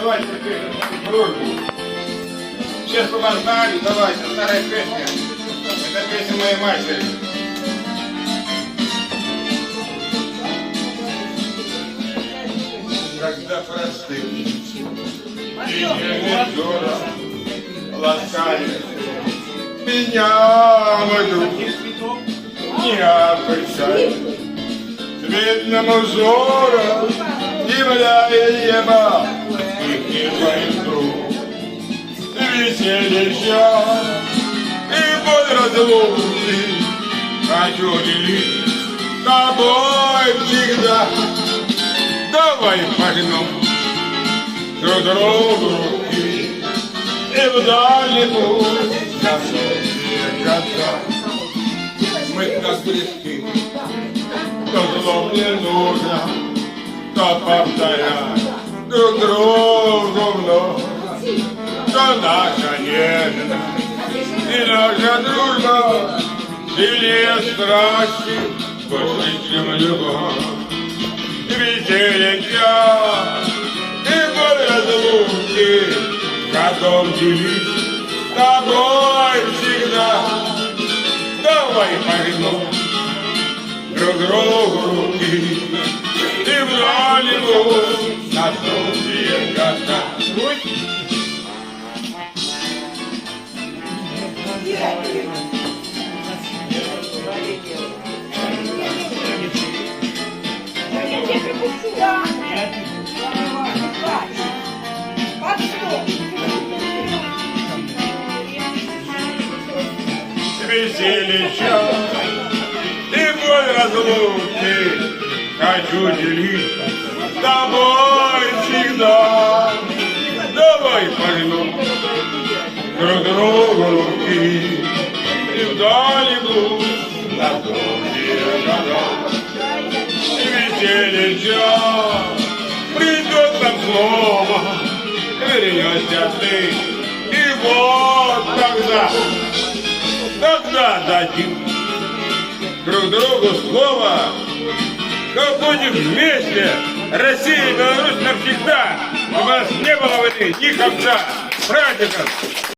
давайте дружбу. Сейчас поболтали, давайте, старая песня. Это песня моей матери. Когда простым и нежным взором ласкали меня, мой друг, не обольщай. Цветным узором являя небо их войну. Веселья и под разлуки хочу делить с тобой всегда. Давай погнем друг другу руки и вдали путь на сотни года. Мы так близки, то зло не нужно, то повторять друг другу вновь, что наша нежность и наша дружба сильнее страсти, больше, чем любовь. Веселья и боль разлуки готов делить с тобой всегда. Давай погнем друг другу руки и вдали путь на долгие года. Веселье и боль разлуки хочу делить с тобой всегда. Давай погнем друг другу руки и вдали путь на долгие года. Веселье придет нам снова, вернешься ты, и вот тогда дадим друг другу слово, что будем вместе, Россия и Беларусь навсегда, у нас не было войны ни конца. С праздником!